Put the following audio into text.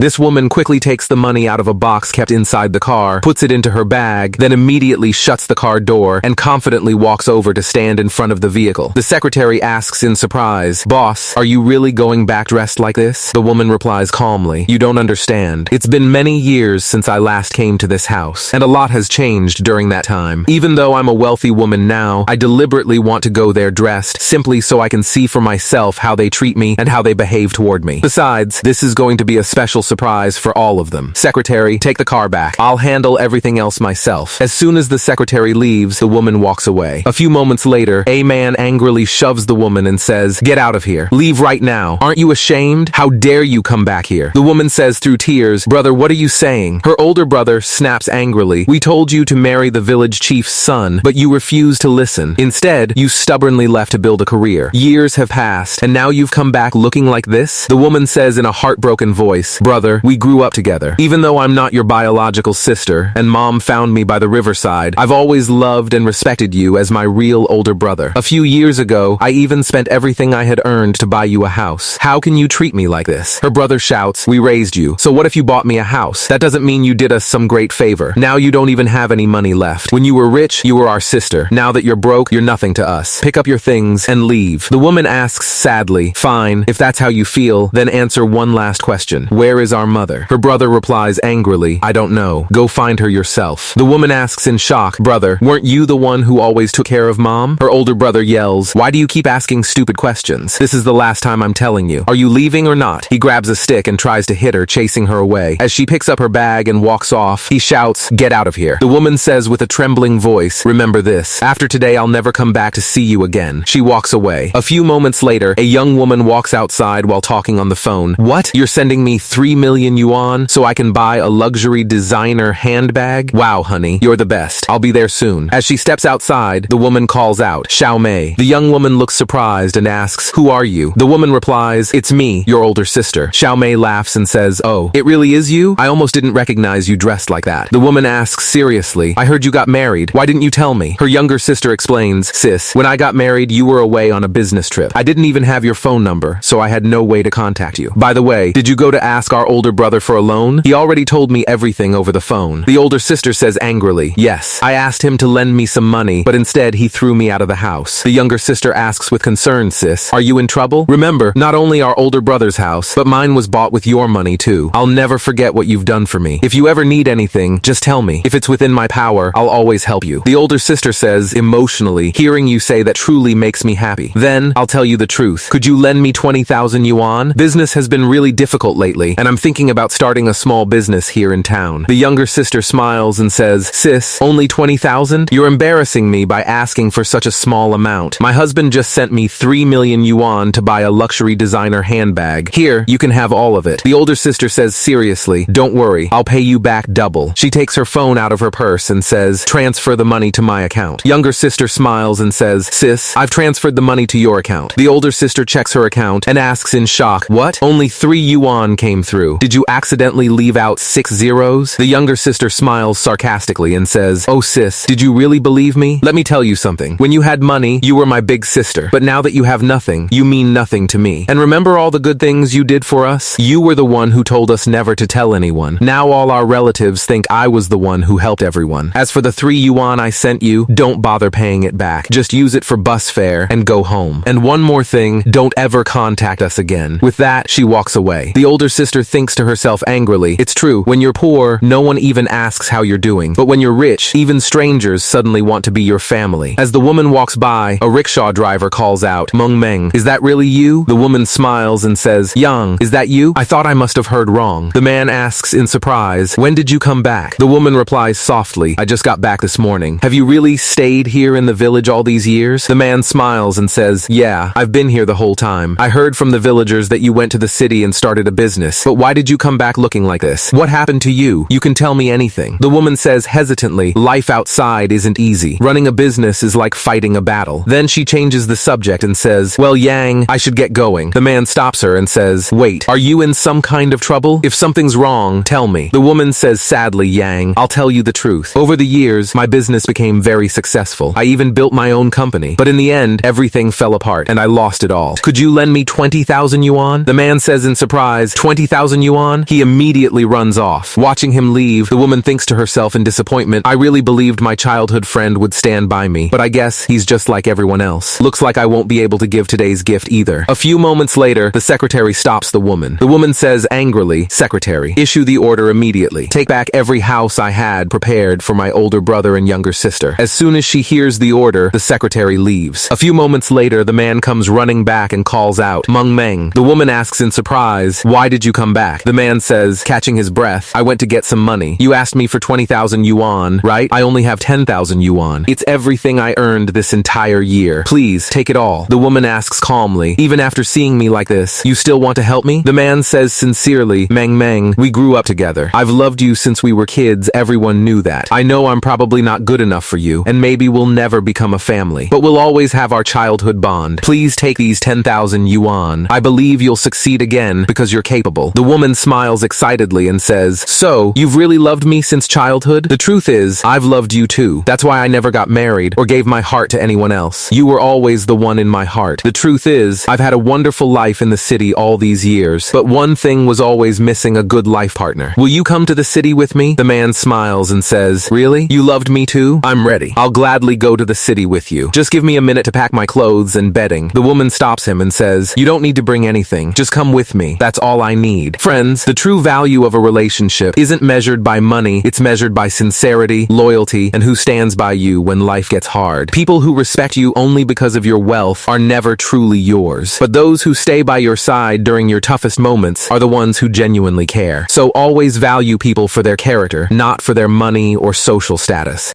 This woman quickly takes the money out of a box kept inside the car, puts it into her bag, then immediately shuts the car door and confidently walks over to stand in front of the vehicle. The secretary asks in surprise, "Boss, are you really going back dressed like this?" The woman replies calmly, "You don't understand. It's been many years since I last came to this house, and a lot has changed during that time. Even though I'm a wealthy woman now, I deliberately want to go there dressed simply so I can see for myself how they treat me and how they behave toward me. Besides, this is going to be a special surprise for all of them. Secretary, take the car back. I'll handle everything else myself." As soon as the secretary leaves, the woman walks away. A few moments later, a man angrily shoves the woman and says, "Get out of here. Leave right now. Aren't you ashamed? How dare you come back here?" The woman says through tears, "Brother, what are you saying?" Her older brother snaps angrily, "We told you to marry the village chief's son, but you refused to listen. Instead, you stubbornly left to build a career. Years have passed, and now you've come back looking like this?" The woman says in a heartbroken voice, "Brother, we grew up together. Even though I'm not your biological sister, and Mom found me by the riverside, I've always loved and respected you as my real older brother. A few years ago, I even spent everything I had earned to buy you a house. How can you treat me like this?" Her brother shouts, "We raised you. So what if you bought me a house? That doesn't mean you did us some great favor. Now you don't even have any money left. When you were rich, you were our sister. Now that you're broke, you're nothing to us. Pick up your things and leave." The woman asks sadly, "Fine, if that's how you feel, then answer one last question. Where is our mother?" Her brother replies angrily, "I don't know. Go find her yourself." The woman asks in shock, "Brother, weren't you the one who always took care of Mom?" Her older brother yells, "Why do you keep asking stupid questions? This is the last time I'm telling you. Are you leaving or not?" He grabs a stick and tries to hit her, chasing her away. As she picks up her bag and walks off, he shouts, "Get out of here." The woman says with a trembling voice, "Remember this. After today, I'll never come back to see you again." She walks away. A few moments later, a young woman walks outside while talking on the phone. "What? You're sending me 3 million yuan so I can buy a luxury designer handbag? Wow, honey, you're the best. I'll be there soon." As she steps outside, the woman calls out, "Xiao Mei." The young woman looks surprised and asks, "Who are you?" The woman replies, "It's me, your older sister." Xiao Mei laughs and says, "Oh, it really is you? I almost didn't recognize you dressed like that." The woman asks seriously, "I heard you got married. Why didn't you tell me?" Her younger sister explains, "Sis, when I got married, you were away on a business trip. I didn't even have your phone number, so I had no way to contact you. By the way, did you go to ask our older brother for a loan? He already told me everything over the phone." The older sister says angrily, "Yes, I asked him to lend me some money, but instead he threw me out of the house." The younger sister asks with concern, "Sis, are you in trouble? Remember, not only our older brother's house, but mine was bought with your money too. I'll never forget what you've done for me. If you ever need anything, just tell me. If it's within my power, I'll always help you." The older sister says, emotionally, "Hearing you say that truly makes me happy. Then, I'll tell you the truth. Could you lend me 20,000 yuan? Business has been really difficult lately, and I'm thinking about starting a small business here in town." The younger sister smiles and says, "Sis, only 20,000? You're embarrassing me by asking for such a small amount. My husband just sent me 3 million yuan to buy a luxury designer handbag. Here, you can have all of it." The older sister says seriously, "Don't worry, I'll pay you back double." She takes her phone out of her purse and says, "Transfer the money to my account." Younger sister smiles and says, "Sis, I've transferred the money to your account." The older sister checks her account and asks in shock, "What? Only 3 yuan came through. Did you accidentally leave out 6 zeros?" The younger sister smiles sarcastically and says, "Oh sis, did you really believe me? Let me tell you something. When you had money, you were my big sister. But now that you have nothing, you mean nothing to me. And remember all the good things you did for us? You were the one who told us never to tell anyone. Now all our relatives think I was the one who helped everyone. As for the 3 yuan I sent you, don't bother paying it back. Just use it for bus fare and go home. And one more thing, don't ever contact us again." With that, she walks away. The older sister thinks to herself angrily, "It's true, when you're poor, no one even asks how you're doing. But when you're rich, even strangers suddenly want to be your family." As the woman walks by, a rickshaw driver calls out, "Meng Meng, is that really you?" The woman smiles and says, "Yang, is that you? I thought I must have heard wrong." The man asks in surprise, "When did you come back?" The woman replies softly, "I just got back this morning." "Have you really stayed here in the village all these years?" The man smiles and says, "Yeah, I've been here the whole time. I heard from the villagers that you went to the city and started a business. But why did you come back looking like this? What happened to you? You can tell me anything." The woman says hesitantly, "Life outside isn't easy. Running a business is like fighting a battle." Then she changes the subject and says, "Well, Yang, I should get going." The man stops her and says, "Wait, are you in some kind of trouble? If something's wrong, tell me." The woman says sadly, "Yang, I'll tell you the truth. Over the years, my business became very successful. I even built my own company. But in the end, everything fell apart and I lost it all. Could you lend me 20,000 yuan?" The man says in surprise, 20,000 20,000 yuan? He immediately runs off. Watching him leave, the woman thinks to herself in disappointment, I really believed my childhood friend would stand by me, but I guess he's just like everyone else. Looks like I won't be able to give today's gift either. A few moments later, the secretary stops the woman. The woman says angrily, Secretary, issue the order immediately. Take back every house I had prepared for my older brother and younger sister. As soon as she hears the order, the secretary leaves. A few moments later, the man comes running back and calls out, Meng Meng. The woman asks in surprise, why did you come back? The man says, catching his breath, I went to get some money. You asked me for 20,000 yuan, right? I only have 10,000 yuan. It's everything I earned this entire year. Please, take it all. The woman asks calmly, even after seeing me like this, you still want to help me? The man says sincerely, Meng Meng, we grew up together. I've loved you since we were kids, everyone knew that. I know I'm probably not good enough for you, and maybe we'll never become a family, but we'll always have our childhood bond. Please take these 10,000 yuan. I believe you'll succeed again because you're capable. The woman smiles excitedly and says, so, you've really loved me since childhood? The truth is, I've loved you too. That's why I never got married or gave my heart to anyone else. You were always the one in my heart. The truth is, I've had a wonderful life in the city all these years, but one thing was always missing, a good life partner. Will you come to the city with me? The man smiles and says, really? You loved me too? I'm ready. I'll gladly go to the city with you. Just give me a minute to pack my clothes and bedding. The woman stops him and says, you don't need to bring anything. Just come with me. That's all I need. Friends, the true value of a relationship isn't measured by money. It's measured by sincerity, loyalty, and who stands by you when life gets hard. People who respect you only because of your wealth are never truly yours. But those who stay by your side during your toughest moments are the ones who genuinely care. So always value people for their character, not for their money or social status.